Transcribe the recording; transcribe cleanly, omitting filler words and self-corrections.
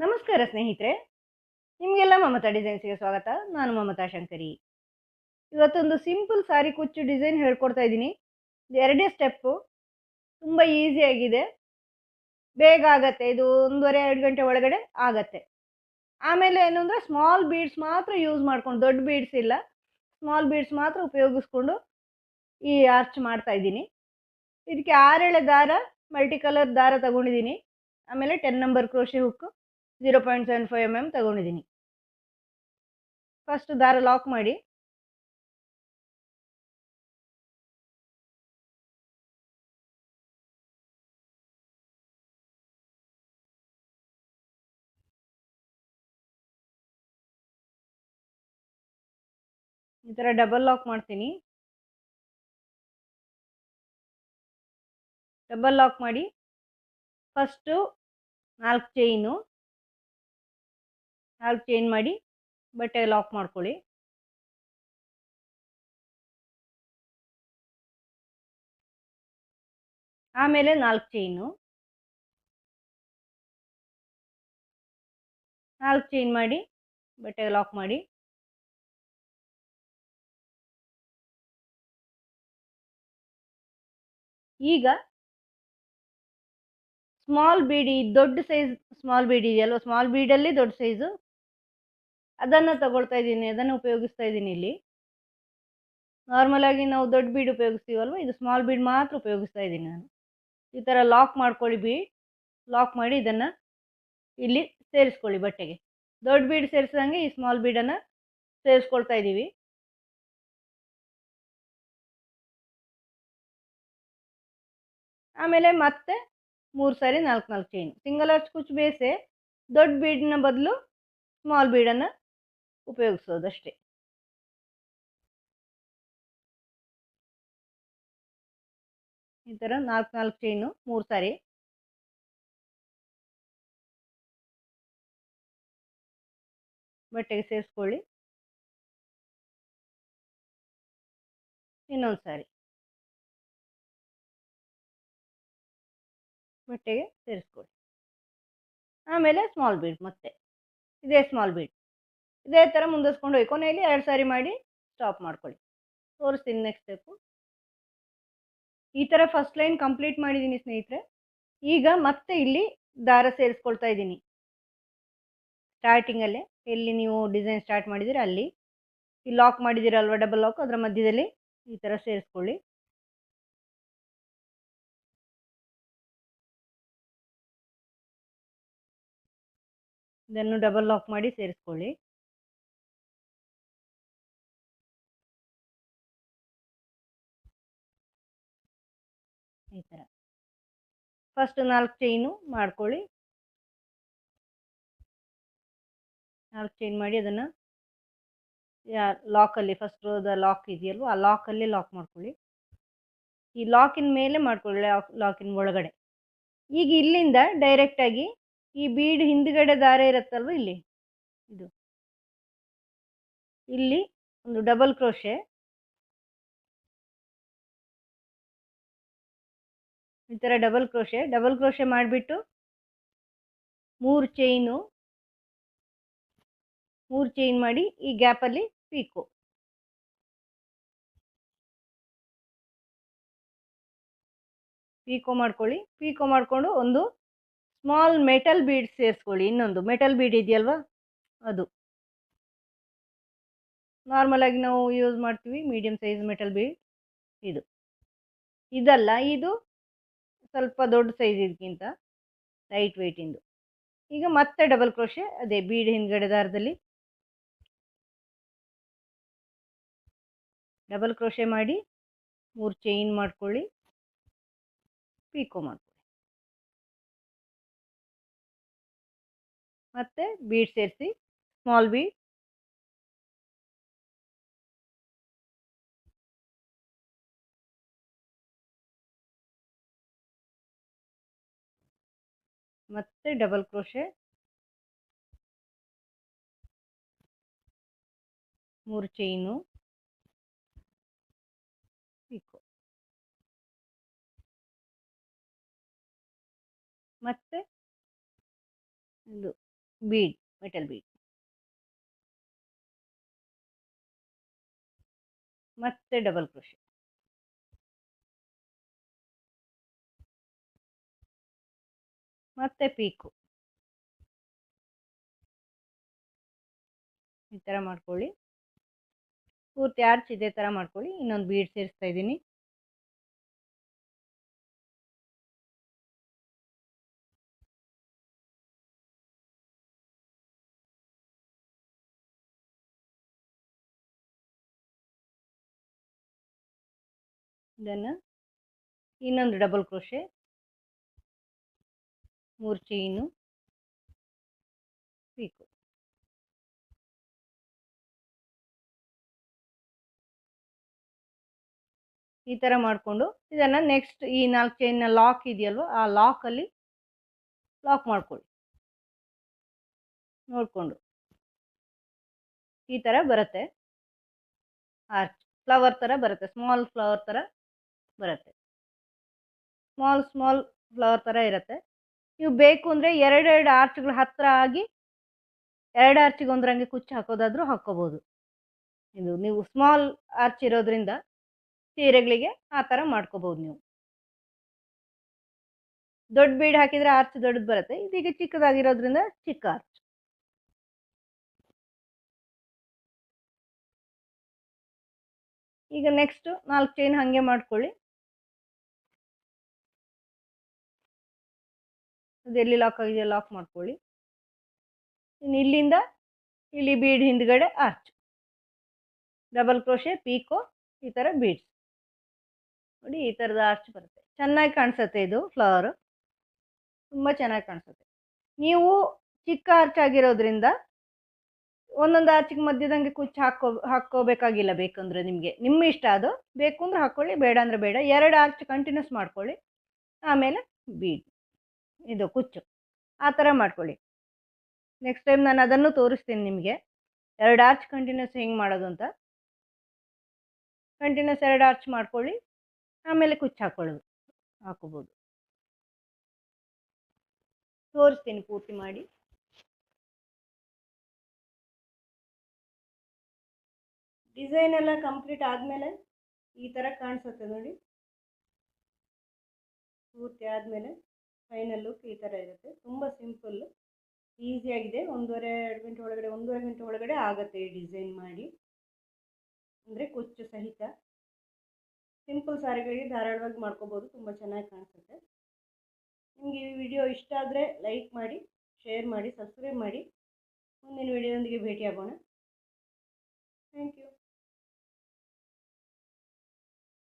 ನಮಸ್ಕಾರ ಸ್ನೇಹಿತರೆ, ನಿಮಗೆಲ್ಲ ಮಮತಾ ಡಿಸೈನ್ಸ್ಗೆ ಸ್ವಾಗತ. ನಾನು ಮಮತಾ ಶಂಕರಿ. ಇವತ್ತೊಂದು ಸಿಂಪಲ್ ಸಾರಿ ಕುಚ್ಚು ಡಿಸೈನ್ ಹೇಳ್ಕೊಡ್ತಾ ಇದ್ದೀನಿ. ಎರಡೇ ಸ್ಟೆಪ್ಪು, ತುಂಬ ಈಸಿಯಾಗಿದೆ, ಬೇಗ ಆಗತ್ತೆ. ಇದು 1.5-2 ಗಂಟೆ ಒಳಗಡೆ ಆಗತ್ತೆ. ಆಮೇಲೆ ಏನು ಅಂದರೆ ಸ್ಮಾಲ್ ಬೀಡ್ಸ್ ಮಾತ್ರ ಯೂಸ್ ಮಾಡ್ಕೊಂಡು, ದೊಡ್ಡ ಬೀಡ್ಸ್ ಇಲ್ಲ, ಸ್ಮಾಲ್ ಬೀಡ್ಸ್ ಮಾತ್ರ ಉಪಯೋಗಿಸ್ಕೊಂಡು ಈ ಆರ್ಚ್ ಮಾಡ್ತಾ ಇದ್ದೀನಿ. ಇದಕ್ಕೆ 6 ಎಳೆ ದಾರ, ಮಲ್ಟಿ ಕಲರ್ ದಾರ ತಗೊಂಡಿದ್ದೀನಿ. ಆಮೇಲೆ 10 ನಂಬರ್ ಕ್ರೋಶೆ ಹುಕ್ಕು 0.75 mm ತಗೊಂಡಿದ್ದೀನಿ. ಫಸ್ಟ್ ದಾರ ಲಾಕ್ ಮಾಡಿ, ಈ ಥರ ಡಬಲ್ ಲಾಕ್ ಮಾಡ್ತೀನಿ. ಡಬಲ್ ಲಾಕ್ ಮಾಡಿ ಫಸ್ಟು 4 ಚೈನು, 4 ಚೈನ್ ಮಾಡಿ ಬಟ್ಟೆ ಲಾಕ್ ಮಾಡ್ಕೊಳ್ಳಿ. ಆಮೇಲೆ 4 ಚೈನು, 4 ಚೈನ್ ಮಾಡಿ ಬಟ್ಟೆ ಲಾಕ್ ಮಾಡಿ. ಈಗ ಸ್ಮಾಲ್ ಬೀಡಿ, ದೊಡ್ಡ ಸೈಜ್ ಸ್ಮಾಲ್ ಬೀಡ್ ಇದೆಯಲ್ವ, ಸ್ಮಾಲ್ ಬೀಡಲ್ಲಿ ದೊಡ್ಡ ಸೈಜು, ಅದನ್ನು ತಗೊಳ್ತಾ ಇದ್ದೀನಿ, ಅದನ್ನು ಉಪಯೋಗಿಸ್ತಾ ಇದ್ದೀನಿ. ಇಲ್ಲಿ ನಾರ್ಮಲ್ ಆಗಿ ನಾವು ದೊಡ್ಡ ಬೀಡ್ ಉಪಯೋಗಿಸ್ತೀವಲ್ವ, ಇದು ಸ್ಮಾಲ್ ಬೀಡ್ ಮಾತ್ರ ಉಪಯೋಗಿಸ್ತಾ ಇದ್ದೀನಿ ನಾನು. ಈ ಥರ ಲಾಕ್ ಮಾಡ್ಕೊಳ್ಳಿ. ಬೀಡ್ ಲಾಕ್ ಮಾಡಿ ಇದನ್ನು ಇಲ್ಲಿ ಸೇರಿಸ್ಕೊಳ್ಳಿ ಬಟ್ಟೆಗೆ. ದೊಡ್ಡ ಬೀಡ್ ಸೇರಿಸಿದಂಗೆ ಈ ಸ್ಮಾಲ್ ಬೀಡನ್ನು ಸೇರಿಸ್ಕೊಳ್ತಾ ಇದ್ದೀವಿ. ಆಮೇಲೆ ಮತ್ತೆ 3 ಸಾರಿ 4 ಚೈನ್. ಸಿಂಗಲ್ ಆರ್ಚ್ ಕುಚ್ಚು ಬೇಸೆ, ದೊಡ್ಡ ಬೀಡಿನ ಬದಲು ಸ್ಮಾಲ್ ಬೀಡನ್ನು ಉಪಯೋಗಿಸೋದಷ್ಟೇ. ಈ ಥರ 4 ಚೈನು 3 ಸಾರಿ. ಬಟ್ಟೆಗೆ ಸೇರಿಸ್ಕೊಳ್ಳಿ. ಇನ್ನೊಂದು ಸಾರಿ ಬಟ್ಟೆಗೆ ಸೇರಿಸ್ಕೊಳ್ಳಿ. ಆಮೇಲೆ ಸ್ಮಾಲ್ ಬೀಡ್, ಮತ್ತೆ ಇದೇ ಸ್ಮಾಲ್ ಬೀಡ್, ಇದೇ ಥರ ಮುಂದುವರ್ಸ್ಕೊಂಡು ಹೋಗಿ ಕೊನೆಯಲ್ಲಿ 2 ಸಾರಿ ಮಾಡಿ ಸ್ಟಾಪ್ ಮಾಡ್ಕೊಳ್ಳಿ. ತೋರಿಸ್ತೀನಿ ನೆಕ್ಸ್ಟ್ ಸ್ಟೆಪ್ಪು. ಈ ಥರ ಫಸ್ಟ್ ಲೈನ್ ಕಂಪ್ಲೀಟ್ ಮಾಡಿದ್ದೀನಿ ಸ್ನೇಹಿತರೆ. ಈಗ ಮತ್ತೆ ಇಲ್ಲಿ ದಾರ ಸೇರಿಸ್ಕೊಳ್ತಾ ಇದ್ದೀನಿ. ಸ್ಟಾರ್ಟಿಂಗಲ್ಲೇ ಎಲ್ಲಿ ನೀವು ಡಿಸೈನ್ ಸ್ಟಾರ್ಟ್ ಮಾಡಿದ್ದೀರ ಅಲ್ಲಿ ಈ ಲಾಕ್ ಮಾಡಿದ್ದೀರಲ್ವ, ಡಬಲ್ ಲಾಕ್, ಅದರ ಮಧ್ಯದಲ್ಲಿ ಈ ಥರ ಸೇರಿಸ್ಕೊಳ್ಳಿ. ಇದನ್ನು ಡಬಲ್ ಲಾಕ್ ಮಾಡಿ ಸೇರಿಸ್ಕೊಳ್ಳಿ. ಈ ಥರ ಫಸ್ಟ್ 4 ಚೈನು ಮಾಡ್ಕೊಳ್ಳಿ. 4 ಚೈನ್ ಮಾಡಿ ಅದನ್ನು ಲಾಕಲ್ಲಿ, ಫಸ್ಟ್ ರೋದ ಲಾಕ್ ಇದೆಯಲ್ವ, ಆ ಲಾಕಲ್ಲಿ ಲಾಕ್ ಮಾಡ್ಕೊಳ್ಳಿ. ಈ ಲಾಕಿನ ಮೇಲೆ ಮಾಡ್ಕೊಳ್ಳಿ, ಲಾಕಿನ ಒಳಗಡೆ. ಈಗ ಇಲ್ಲಿಂದ ಡೈರೆಕ್ಟಾಗಿ ಈ ಬೀಡ್ ಹಿಂದ್ಗಡೆ ದಾರ ಇರುತ್ತಲ್ವ, ಇದು ಇಲ್ಲಿ ಒಂದು ಡಬಲ್ ಕ್ರೋಶೆ, ಈ ಥರ ಡಬಲ್ ಕ್ರೋಶೆ ಮಾಡಿಬಿಟ್ಟು 3 ಚೈನ್ ಮಾಡಿ ಈ ಗ್ಯಾಪಲ್ಲಿ ಪೀಕೋ ಮಾಡ್ಕೊಳ್ಳಿ. ಪೀಕೋ ಮಾಡಿಕೊಂಡು ಒಂದು ಸ್ಮಾಲ್ ಮೆಟಲ್ ಬೀಡ್ ಸೇರಿಸ್ಕೊಳ್ಳಿ. ಇನ್ನೊಂದು ಮೆಟಲ್ ಬೀಡ್ ಇದೆಯಲ್ವ, ಅದು ನಾರ್ಮಲ್ ಆಗಿ ನಾವು ಯೂಸ್ ಮಾಡ್ತೀವಿ, ಮೀಡಿಯಮ್ ಸೈಜ್ ಮೆಟಲ್ ಬೀಡ್. ಇದಲ್ಲ, ಇದು ಸ್ವಲ್ಪ ದೊಡ್ಡ ಸೈಜ್, ಇದಕ್ಕಿಂತ ಲೈಟ್ ವೆಯ್ಟಿಂದು. ಈಗ ಮತ್ತೆ ಡಬಲ್ ಕ್ರೋಶೆ, ಅದೇ ಬೀಡ್ ಹಿಂದ್ಗಡೆ ದಾರದಲ್ಲಿ ಡಬಲ್ ಕ್ರೋಶೆ ಮಾಡಿ 3 ಚೈನ್ ಮಾಡ್ಕೊಳ್ಳಿ, ಪೀಕೋ ಮಾಡ್ಕೊಳ್ಳಿ. ಮತ್ತೆ ಬೀಡ್ ಸೇರಿಸಿ, ಸ್ಮಾಲ್ ಬೀಡ್, ಮತ್ತೆ ಡಬಲ್ ಕ್ರೋಶೆ, 3 ಚೈನು, ಪೀಕೋ, ಮತ್ತೆ ಒಂದು ಬೀಡ್, ಮೆಟಲ್ ಬೀಡ್. ಮತ್ತೆ ಡಬಲ್ ಕ್ರೋಶೆ. ಮತ್ತೆ ಪೀಕು. ಈ ಥರ ಮಾಡ್ಕೊಳ್ಳಿ. ಪೂರ್ತಿ ಆರ್ಚ್ ಇದೇ ಥರ ಮಾಡ್ಕೊಳ್ಳಿ. ಇನ್ನೊಂದು ಬೀಡ್ ಸೇರಿಸ್ತಾ ಇದ್ದೀನಿ. ಇದನ್ನು ಇನ್ನೊಂದು ಡಬಲ್ ಕ್ರೋಶೆ, 3 ಚೈನು, ಪೀಕು. ಈ ಥರ ಮಾಡಿಕೊಂಡು ಇದನ್ನು ನೆಕ್ಸ್ಟ್ ಈ 4 ಚೈನ್ನ ಲಾಕ್ ಇದೆಯಲ್ವ, ಆ ಲಾಕಲ್ಲಿ ಲಾಕ್ ಮಾಡ್ಕೊಳ್ಳಿ. ನೋಡಿಕೊಂಡು ಈ ಥರ ಬರುತ್ತೆ ಆರ್ಚ್. ಫ್ಲವರ್ ಥರ ಬರುತ್ತೆ, ಸ್ಮಾಲ್ ಫ್ಲವರ್ ಥರ ಬರುತ್ತೆ. ಸ್ಮಾಲ್ ಫ್ಲವರ್ ಥರ ಇರುತ್ತೆ. ನೀವು ಬೇಕು ಅಂದರೆ 2 ಆರ್ಚ್ಗಳು ಹತ್ತಿರ ಆಗಿ 2 ಆರ್ಚಿಗೆ ಒಂದರಂಗೆ ಕುಚ್ಚು ಹಾಕೋದಾದರೂ ಹಾಕ್ಕೋಬೋದು. ಇದು ನೀವು ಸ್ಮಾಲ್ ಆರ್ಚ್ ಇರೋದ್ರಿಂದ ಸೀರೆಗಳಿಗೆ ಆ ಥರ ಮಾಡ್ಕೋಬೋದು ನೀವು. ದೊಡ್ಡ ಬೀಡ್ ಹಾಕಿದರೆ ಆರ್ಚ್ ದೊಡ್ಡದು ಬರುತ್ತೆ. ಇದೀಗ ಚಿಕ್ಕದಾಗಿರೋದ್ರಿಂದ ಚಿಕ್ಕ ಆರ್ಚ್. ಈಗ ನೆಕ್ಸ್ಟ್ 4 ಚೈನ್ ಹಾಗೆ ಮಾಡ್ಕೊಳ್ಳಿ. ಅದು ಎಲ್ಲಿ ಲಾಕ್ ಆಗಿದೆಯೋ ಲಾಕ್ ಮಾಡ್ಕೊಳ್ಳಿ. ಇನ್ನು ಇಲ್ಲಿಂದ ಇಲ್ಲಿ ಬೀಡ್ ಹಿಂದ್ಗಡೆ ಆರ್ಚ್, ಡಬಲ್ ಕ್ರೋಶೆ, ಪೀಕೋ, ಈ ಥರ ಬೀಡ್ಸ್ ನೋಡಿ. ಈ ಥರದ ಆರ್ಚ್ ಬರುತ್ತೆ. ಚೆನ್ನಾಗಿ ಕಾಣಿಸುತ್ತೆ. ಇದು ಫ್ಲವರು ತುಂಬ ಚೆನ್ನಾಗಿ ಕಾಣಿಸುತ್ತೆ. ನೀವು ಚಿಕ್ಕ ಆರ್ಚ್ ಆಗಿರೋದ್ರಿಂದ ಒಂದೊಂದು ಆರ್ಚಿಗೆ ಮಧ್ಯದಂಗೆ ಕುಚ್ಚು ಹಾಕ್ಕೋಬೇಕಾಗಿಲ್ಲ. ಬೇಕಂದರೆ ನಿಮಗೆ ನಿಮ್ಮ ಇಷ್ಟ, ಅದು ಬೇಕು ಅಂದರೆ ಹಾಕ್ಕೊಳ್ಳಿ, ಬೇಡ ಅಂದರೆ ಬೇಡ. 2 ಆರ್ಚ್ ಕಂಟಿನ್ಯೂಸ್ ಮಾಡ್ಕೊಳ್ಳಿ, ಆಮೇಲೆ ಬೀಡ್ ಇದು ಕುಚ್ಚು ಆ ಥರ ಮಾಡ್ಕೊಳ್ಳಿ. ನೆಕ್ಸ್ಟ್ ಟೈಮ್ ನಾನು ಅದನ್ನು ತೋರಿಸ್ತೀನಿ ನಿಮಗೆ, 2 ಆರ್ಚ್ ಕಂಟಿನ್ಯೂಸ್ ಹೆಂಗೆ ಮಾಡೋದು ಅಂತ. ಕಂಟಿನ್ಯೂಸ್ 2 ಆರ್ಚ್ ಮಾಡ್ಕೊಳ್ಳಿ, ಆಮೇಲೆ ಕುಚ್ಚು ಹಾಕೋಬೋದು. ತೋರಿಸ್ತೀನಿ ಪೂರ್ತಿ ಮಾಡಿ. ಡಿಸೈನ್ ಎಲ್ಲ ಕಂಪ್ಲೀಟ್ ಆದಮೇಲೆ ಈ ಥರ ಕಾಣಿಸುತ್ತೆ ನೋಡಿ. ಪೂರ್ತಿ ಆದಮೇಲೆ ಫೈನಲ್ ಲುಕ್ ಈ ಥರ ಇರುತ್ತೆ. ತುಂಬ ಸಿಂಪಲ್ಲು, ಈಸಿಯಾಗಿದೆ. 1.5-2 ಗಂಟೆ ಒಳಗಡೆ, 1.5 ಗಂಟೆ ಒಳಗಡೆ ಆಗುತ್ತೆ ಈ ಡಿಸೈನ್ ಮಾಡಿ, ಅಂದರೆ ಕುಚ್ಚು ಸಹಿತ. ಸಿಂಪಲ್ ಸಾರಿಗಳಿಗೆ ಧಾರಾಳವಾಗಿ ಮಾಡ್ಕೋಬೋದು, ತುಂಬ ಚೆನ್ನಾಗಿ ಕಾಣಿಸುತ್ತೆ. ನಿಮಗೆ ಈ ವಿಡಿಯೋ ಇಷ್ಟ ಆದರೆ ಲೈಕ್ ಮಾಡಿ, ಶೇರ್ ಮಾಡಿ, ಸಬ್ಸ್ಕ್ರೈಬ್ ಮಾಡಿ. ಮುಂದಿನ ವಿಡಿಯೋದೊಂದಿಗೆ ಭೇಟಿಯಾಗೋಣ. Thank you.